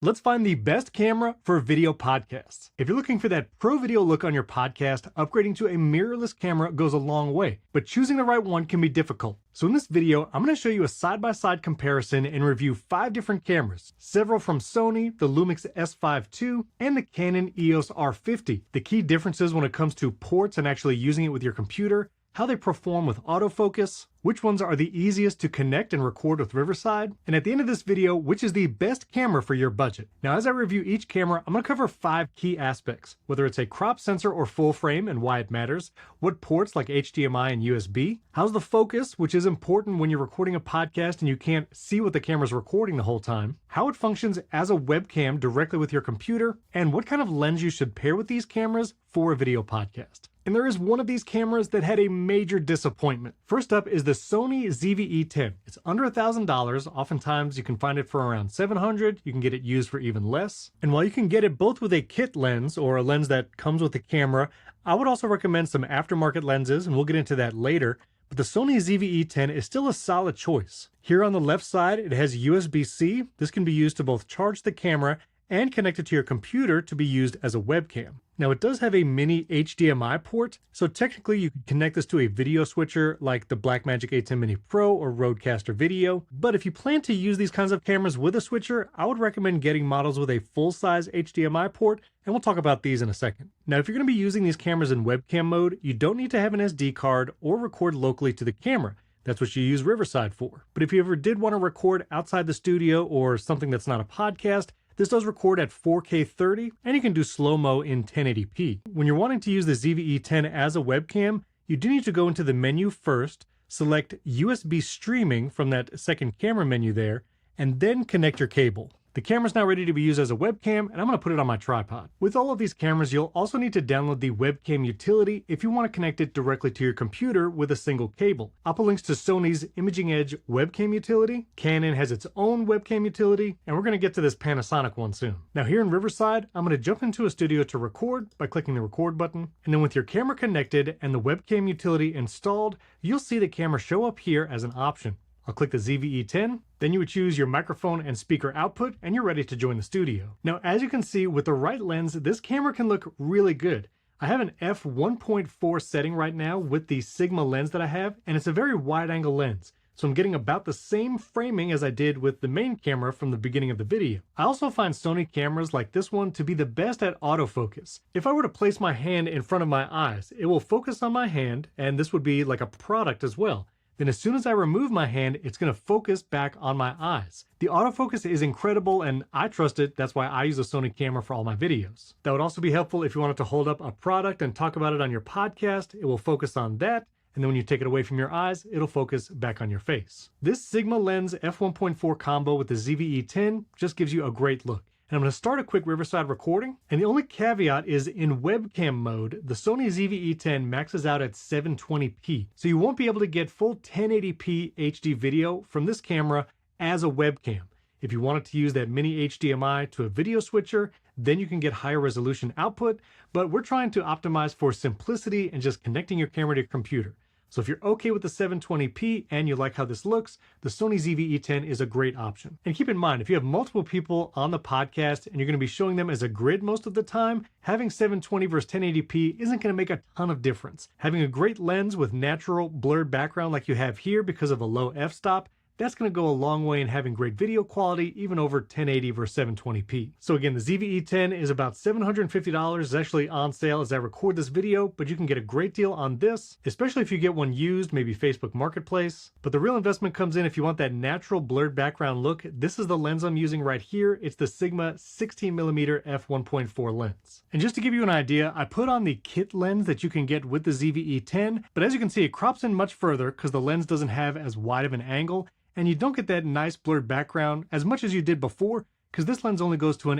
Let's find the best camera for video podcasts. If you're looking for that pro video look on your podcast, upgrading to a mirrorless camera goes a long way, but choosing the right one can be difficult. So in this video, I'm going to show you a side-by-side comparison and review 5 different cameras, several from Sony, the Lumix S5 II, and the Canon EOS R50. The key differences when it comes to ports and actually using it with your computer, how they perform with autofocus, which ones are the easiest to connect and record with Riverside, and at the end of this video, which is the best camera for your budget. Now, as I review each camera, I'm going to cover 5 key aspects, whether it's a crop sensor or full frame and why it matters, what ports like HDMI and USB, how's the focus, which is important when you're recording a podcast and you can't see what the camera's recording the whole time, how it functions as a webcam directly with your computer, and what kind of lens you should pair with these cameras for a video podcast. And there is one of these cameras that had a major disappointment. First up is the Sony ZV-E10. It's under $1,000. Oftentimes you can find it for around $700. You can get it used for even less. And while you can get it both with a kit lens or a lens that comes with the camera, I would also recommend some aftermarket lenses, and we'll get into that later. But the Sony ZV-E10 is still a solid choice. Here on the left side, it has USB-C. This can be used to both charge the camera and connect it to your computer to be used as a webcam. Now, it does have a mini HDMI port, so technically you could connect this to a video switcher like the Blackmagic A10 Mini Pro or Rodecaster Video. But if you plan to use these kinds of cameras with a switcher, I would recommend getting models with a full-size HDMI port, and we'll talk about these in a second. Now, if you're going to be using these cameras in webcam mode, you don't need to have an SD card or record locally to the camera. That's what you use Riverside for. But if you ever did want to record outside the studio or something that's not a podcast, this does record at 4K 30, and you can do slow-mo in 1080p. When you're wanting to use the ZV-E10 as a webcam, you do need to go into the menu first, select USB streaming from that second camera menu there, and then connect your cable. The camera's now ready to be used as a webcam, and I'm going to put it on my tripod. With all of these cameras, you'll also need to download the webcam utility if you want to connect it directly to your computer with a single cable. I'll put links to Sony's Imaging Edge webcam utility, Canon has its own webcam utility, and we're going to get to this Panasonic one soon. Now here in Riverside, I'm going to jump into a studio to record by clicking the record button, and then with your camera connected and the webcam utility installed, you'll see the camera show up here as an option. I'll click the ZV-E10, then you would choose your microphone and speaker output, and you're ready to join the studio. Now, as you can see, with the right lens, this camera can look really good. I have an f1.4 setting right now with the Sigma lens that I have, and it's a very wide angle lens. So I'm getting about the same framing as I did with the main camera from the beginning of the video. I also find Sony cameras like this one to be the best at autofocus. If I were to place my hand in front of my eyes, it will focus on my hand, and this would be like a product as well. Then as soon as I remove my hand, it's going to focus back on my eyes. The autofocus is incredible, and I trust it. That's why I use a Sony camera for all my videos. That would also be helpful if you wanted to hold up a product and talk about it on your podcast. It will focus on that, and then when you take it away from your eyes, it'll focus back on your face. This Sigma lens f1.4 combo with the ZV-E10 just gives you a great look. And I'm going to start a quick Riverside recording, and the only caveat is in webcam mode, the Sony ZV-E10 maxes out at 720p, so you won't be able to get full 1080p HD video from this camera as a webcam. If you wanted to use that mini HDMI to a video switcher, then you can get higher resolution output, but we're trying to optimize for simplicity and just connecting your camera to your computer. So if you're okay with the 720p and you like how this looks, the Sony ZV-E10 is a great option. And keep in mind, if you have multiple people on the podcast and you're going to be showing them as a grid most of the time, having 720 versus 1080p isn't going to make a ton of difference. Having a great lens with natural blurred background like you have here because of a low f-stop, that's going to go a long way in having great video quality, even over 1080 versus 720p. So again, the ZV-E10 is about $750. It's actually on sale as I record this video, but you can get a great deal on this, especially if you get one used, maybe Facebook Marketplace. But the real investment comes in if you want that natural blurred background look. This is the lens I'm using right here. It's the Sigma 16mm f1.4 lens. And just to give you an idea, I put on the kit lens that you can get with the ZV-E10, but as you can see, it crops in much further because the lens doesn't have as wide of an angle, and you don't get that nice blurred background as much as you did before because this lens only goes to an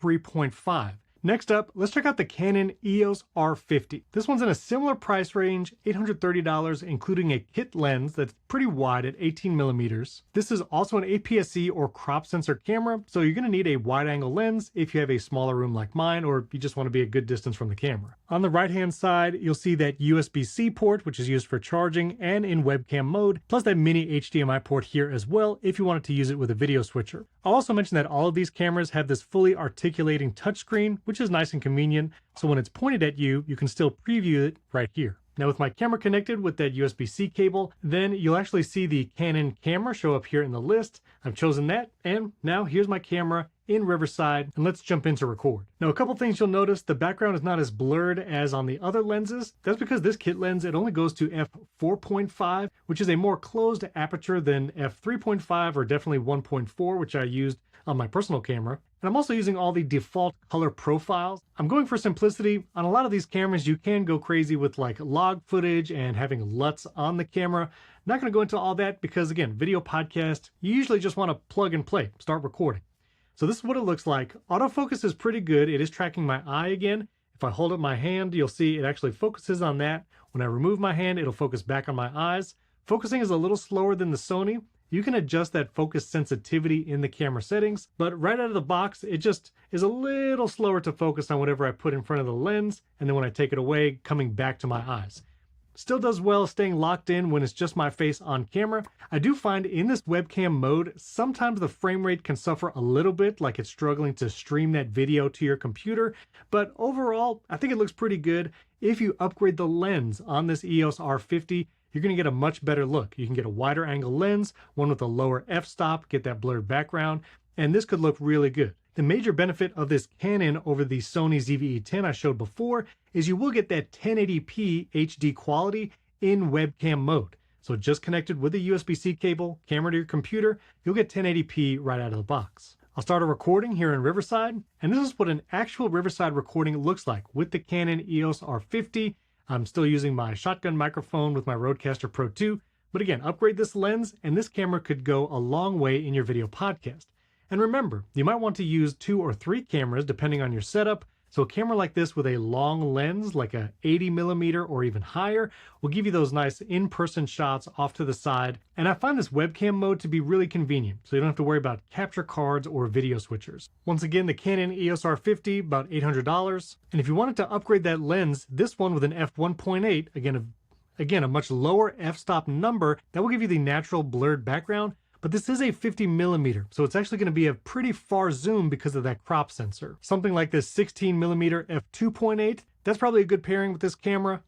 f3.5. Next up, let's check out the Canon EOS R50. This one's in a similar price range, $830, including a kit lens that's pretty wide at 18 millimeters. This is also an APS-C or crop sensor camera, so you're gonna need a wide angle lens if you have a smaller room like mine, or you just wanna be a good distance from the camera. On the right-hand side, you'll see that USB-C port, which is used for charging and in webcam mode, plus that mini HDMI port here as well, if you wanted to use it with a video switcher. I'll also mention that all of these cameras have this fully articulating touchscreen, which is nice and convenient, so when it's pointed at you, you can still preview it right here. Now with my camera connected with that USB-C cable, then you'll actually see the Canon camera show up here in the list. I've chosen that, and now here's my camera in Riverside, and let's jump into record. Now a couple things you'll notice, the background is not as blurred as on the other lenses. That's because this kit lens, it only goes to f4.5, which is a more closed aperture than f3.5 or definitely 1.4, which I used on my personal camera. And I'm also using all the default color profiles. I'm going for simplicity. On a lot of these cameras, you can go crazy with like log footage and having LUTs on the camera. I'm not gonna go into all that because again, video podcast, you usually just wanna plug and play, start recording. So this is what it looks like. Autofocus is pretty good. It is tracking my eye again. If I hold up my hand, you'll see it actually focuses on that. When I remove my hand, it'll focus back on my eyes. Focusing is a little slower than the Sony. You can adjust that focus sensitivity in the camera settings, but right out of the box, it just is a little slower to focus on whatever I put in front of the lens, and then when I take it away, coming back to my eyes. Still does well staying locked in when it's just my face on camera. I do find in this webcam mode, sometimes the frame rate can suffer a little bit, like it's struggling to stream that video to your computer, but overall, I think it looks pretty good. If you upgrade the lens on this EOS R50, you're gonna get a much better look. You can get a wider angle lens, one with a lower f-stop, get that blurred background, and this could look really good. The major benefit of this Canon over the Sony ZV-E10 I showed before is you will get that 1080p HD quality in webcam mode. So just connected with a USB-C cable, camera to your computer, you'll get 1080p right out of the box. I'll start a recording here in Riverside, and this is what an actual Riverside recording looks like with the Canon EOS R50. I'm still using my shotgun microphone with my Rodecaster Pro 2, but again, upgrade this lens and this camera could go a long way in your video podcast. And remember, you might want to use 2 or 3 cameras depending on your setup. So a camera like this with a long lens, like a 80mm or even higher, will give you those nice in-person shots off to the side. And I find this webcam mode to be really convenient, so you don't have to worry about capture cards or video switchers. Once again, the Canon EOS R50, about $800. And if you wanted to upgrade that lens, this one with an f1.8, again, a much lower f-stop number, that will give you the natural blurred background. But this is a 50mm, so it's actually going to be a pretty far zoom because of that crop sensor. Something like this 16mm f2.8, that's probably a good pairing with this camera,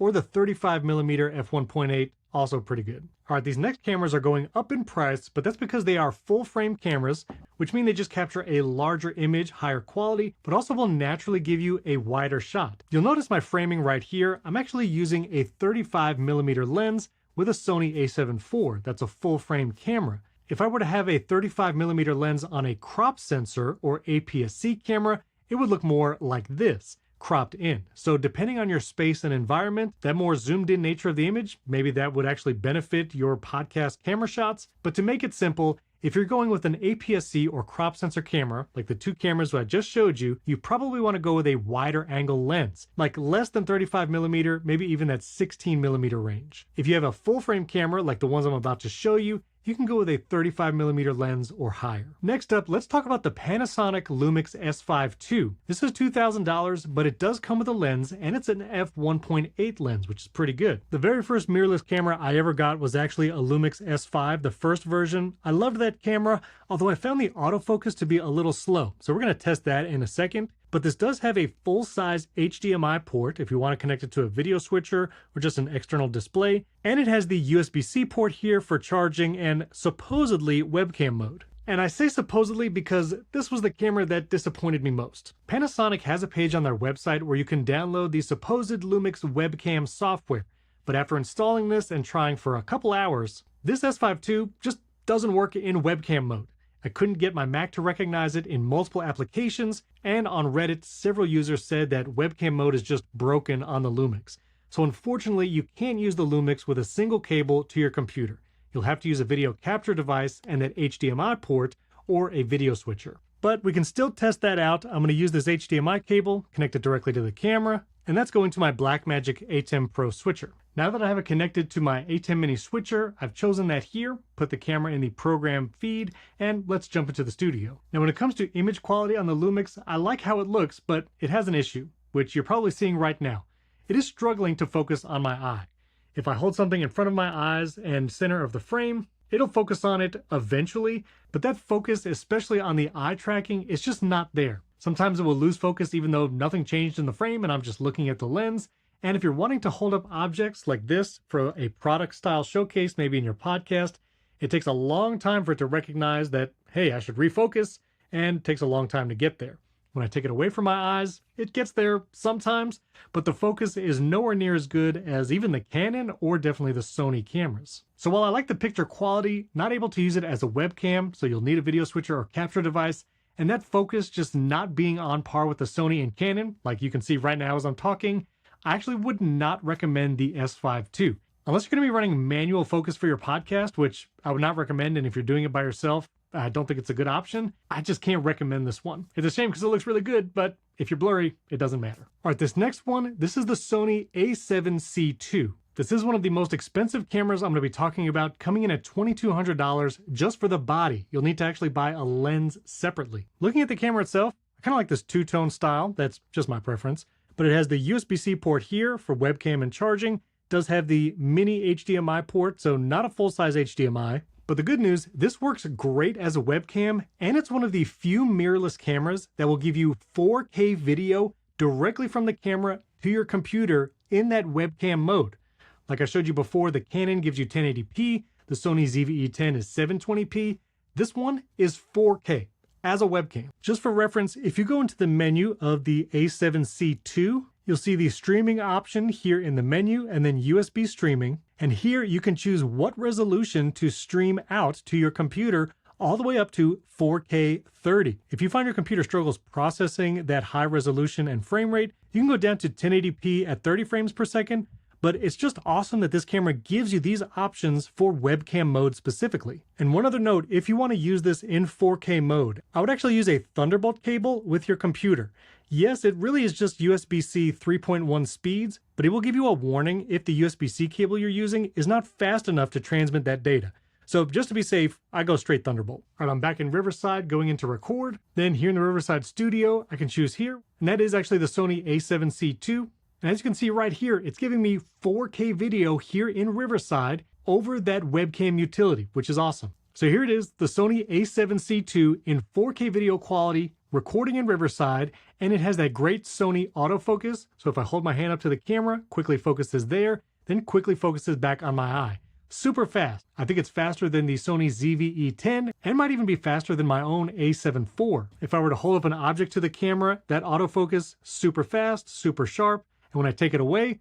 or the 35mm f1.8, also pretty good. All right, these next cameras are going up in price, but that's because they are full frame cameras, which mean they just capture a larger image, higher quality, but also will naturally give you a wider shot. You'll notice my framing right here. I'm actually using a 35mm lens with a Sony a7 IV. That's a full frame camera. If I were to have a 35mm lens on a crop sensor or APS-C camera, it would look more like this, cropped in. So depending on your space and environment, that more zoomed in nature of the image, maybe that would actually benefit your podcast camera shots. But to make it simple, if you're going with an APS-C or crop sensor camera, like the 2 cameras I just showed you, you probably want to go with a wider angle lens, like less than 35mm, maybe even that 16mm range. If you have a full frame camera, like the ones I'm about to show you, you can go with a 35mm lens or higher. Next up, let's talk about the Panasonic Lumix S5 II. This is $2,000, but it does come with a lens, and it's an f1.8 lens, which is pretty good. The very first mirrorless camera I ever got was actually a Lumix S5, the first version. I loved that camera, although I found the autofocus to be a little slow. So we're gonna test that in a second. But this does have a full-size HDMI port if you want to connect it to a video switcher or just an external display. And it has the USB-C port here for charging and supposedly webcam mode. And I say supposedly because this was the camera that disappointed me most. Panasonic has a page on their website where you can download the supposed Lumix webcam software. But after installing this and trying for a couple hours, this S5 II just doesn't work in webcam mode. I couldn't get my Mac to recognize it in multiple applications, and on Reddit, several users said that webcam mode is just broken on the Lumix. So unfortunately, you can't use the Lumix with a single cable to your computer. You'll have to use a video capture device and that HDMI port or a video switcher. But we can still test that out. I'm going to use this HDMI cable, connect it directly to the camera, and that's going to my Blackmagic ATEM Pro switcher. Now that I have it connected to my ATEM Mini switcher, I've chosen that here, put the camera in the program feed, and let's jump into the studio. Now when it comes to image quality on the Lumix, I like how it looks, but it has an issue, which you're probably seeing right now. It is struggling to focus on my eye. If I hold something in front of my eyes and center of the frame, it'll focus on it eventually, but that focus, especially on the eye tracking, is just not there. Sometimes it will lose focus even though nothing changed in the frame and I'm just looking at the lens. And if you're wanting to hold up objects like this for a product style showcase, maybe in your podcast, it takes a long time for it to recognize that, hey, I should refocus, and it takes a long time to get there. When I take it away from my eyes, it gets there sometimes, but the focus is nowhere near as good as even the Canon or definitely the Sony cameras. So while I like the picture quality, not able to use it as a webcam, so you'll need a video switcher or capture device, and that focus just not being on par with the Sony and Canon, like you can see right now as I'm talking, I actually would not recommend the S5 II. Unless you're going to be running manual focus for your podcast, which I would not recommend, and if you're doing it by yourself, I don't think it's a good option. I just can't recommend this one. It's a shame because it looks really good, but if you're blurry, it doesn't matter. All right, this next one, this is the Sony a7C II. This is one of the most expensive cameras I'm going to be talking about, coming in at $2,200 just for the body. You'll need to actually buy a lens separately. Looking at the camera itself, I kind of like this two-tone style. That's just my preference. But it has the USB-C port here for webcam and charging. It does have the mini HDMI port, so not a full-size HDMI. But the good news, this works great as a webcam, and it's one of the few mirrorless cameras that will give you 4K video directly from the camera to your computer in that webcam mode. Like I showed you before, the Canon gives you 1080p, the Sony ZV-E10 is 720p. This one is 4K as a webcam. Just for reference, if you go into the menu of the a7C II, you'll see the streaming option here in the menu and then USB streaming. And here you can choose what resolution to stream out to your computer all the way up to 4K 30. If you find your computer struggles processing that high resolution and frame rate, you can go down to 1080p at 30 frames per second. But it's just awesome that this camera gives you these options for webcam mode specifically. And one other note, if you want to use this in 4K mode, I would actually use a Thunderbolt cable with your computer. Yes, it really is just USB-C 3.1 speeds, but it will give you a warning if the USB-C cable you're using is not fast enough to transmit that data. So just to be safe, I go straight Thunderbolt. All right, I'm back in Riverside going into record. Then here in the Riverside studio, I can choose here. And that is actually the Sony a7C II. And as you can see right here, it's giving me 4K video here in Riverside over that webcam utility, which is awesome. So here it is, the Sony a7C II in 4K video quality, recording in Riverside, and it has that great Sony autofocus. So if I hold my hand up to the camera, quickly focuses there, then quickly focuses back on my eye. Super fast. I think it's faster than the Sony ZV-E10 and might even be faster than my own a7 IV. If I were to hold up an object to the camera, that autofocus, super fast, super sharp. And when I take it away,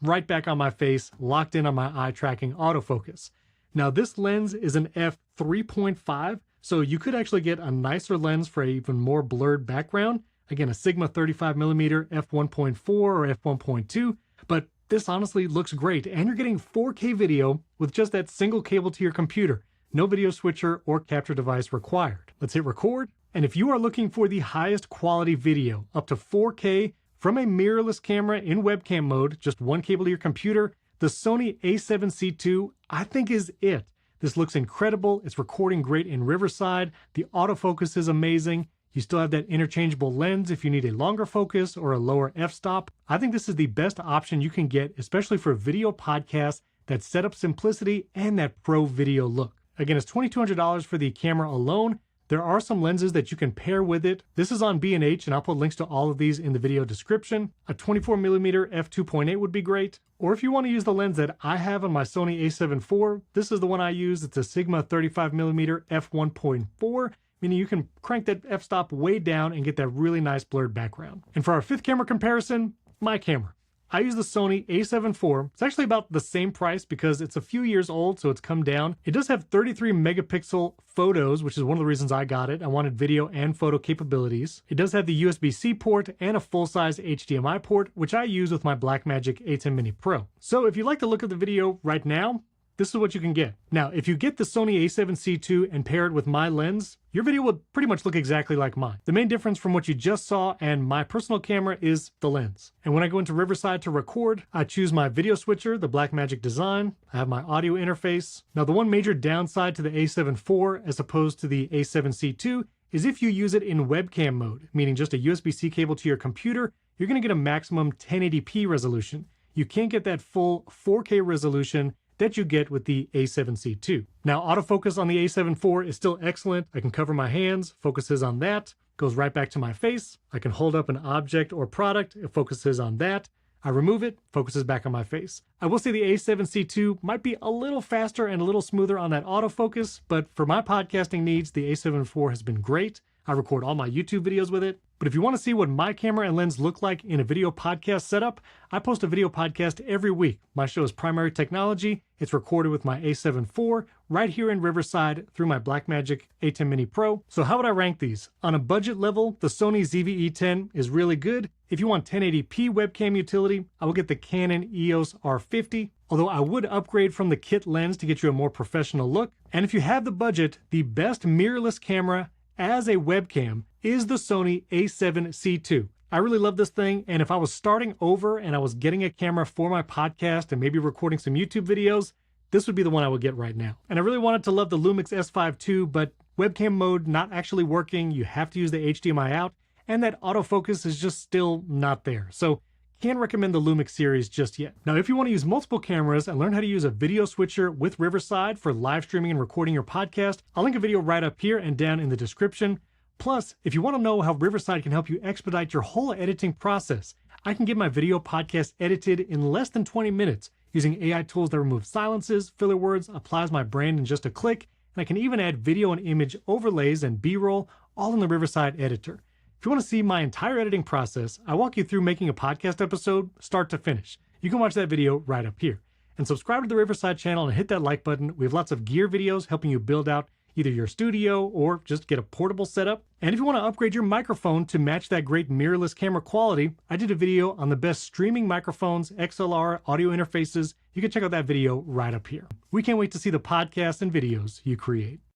right back on my face, locked in on my eye tracking autofocus. Now this lens is an f3.5, so you could actually get a nicer lens for an even more blurred background. Again, a Sigma 35mm f1.4 or f1.2, but this honestly looks great. And you're getting 4K video with just that single cable to your computer. No video switcher or capture device required. Let's hit record. And if you are looking for the highest quality video, up to 4K, from a mirrorless camera in webcam mode, just one cable to your computer, the Sony a7C II, I think is it. This looks incredible. It's recording great in Riverside. The autofocus is amazing. You still have that interchangeable lens if you need a longer focus or a lower f-stop. I think this is the best option you can get, especially for video podcasts, that setup simplicity and that pro video look. Again, it's $2,200 for the camera alone. There are some lenses that you can pair with it. This is on B&H, and I'll put links to all of these in the video description. A 24mm f2.8 would be great. Or if you want to use the lens that I have on my Sony a7 IV, this is the one I use. It's a Sigma 35mm f1.4, meaning you can crank that f-stop way down and get that really nice blurred background. And for our fifth camera comparison, my camera. I use the Sony a7 IV. It's actually about the same price because it's a few years old, so it's come down. It does have 33 megapixel photos, which is one of the reasons I got it. I wanted video and photo capabilities. It does have the USB-C port and a full-size HDMI port, which I use with my Blackmagic ATEM Mini Pro. So if you like the look of the video right now, this is what you can get. Now, if you get the Sony a7C II and pair it with my lens, your video will pretty much look exactly like mine. The main difference from what you just saw and my personal camera is the lens. And when I go into Riverside to record, I choose my video switcher, the Blackmagic design. I have my audio interface. Now, the one major downside to the a7 IV as opposed to the a7C II is if you use it in webcam mode, meaning just a USB-C cable to your computer, you're gonna get a maximum 1080p resolution. You can't get that full 4K resolution that you get with the a7C II. Now, autofocus on the a7 IV is still excellent. I can cover my hands, focuses on that, goes right back to my face. I can hold up an object or product, it focuses on that. I remove it, focuses back on my face. I will say the a7C II might be a little faster and a little smoother on that autofocus, but for my podcasting needs, the a7 IV has been great. I record all my YouTube videos with it. But if you want to see what my camera and lens look like in a video podcast setup, I post a video podcast every week. My show is Primary Technology. It's recorded with my a7 IV right here in Riverside through my Blackmagic A10 Mini Pro. So how would I rank these? On a budget level, the Sony ZV-E10 is really good. If you want 1080p webcam utility, I will get the Canon EOS R50, although I would upgrade from the kit lens to get you a more professional look. And if you have the budget, the best mirrorless camera as a webcam is the Sony a7C II. I really love this thing, and if I was starting over and I was getting a camera for my podcast and maybe recording some YouTube videos, this would be the one I would get right now. And I really wanted to love the Lumix S5 II, but webcam mode not actually working, you have to use the HDMI out, and that autofocus is just still not there. So can't recommend the Lumix series just yet. Now, if you want to use multiple cameras and learn how to use a video switcher with Riverside for live streaming and recording your podcast, I'll link a video right up here and down in the description. Plus, if you want to know how Riverside can help you expedite your whole editing process, I can get my video podcast edited in less than 20 minutes using AI tools that remove silences, filler words, applies my brand in just a click, and I can even add video and image overlays and B-roll all in the Riverside editor. If you want to see my entire editing process, I walk you through making a podcast episode start to finish. You can watch that video right up here. And subscribe to the Riverside channel and hit that like button. We have lots of gear videos helping you build out either your studio or just get a portable setup. And if you want to upgrade your microphone to match that great mirrorless camera quality, I did a video on the best streaming microphones, XLR, audio interfaces. You can check out that video right up here. We can't wait to see the podcasts and videos you create.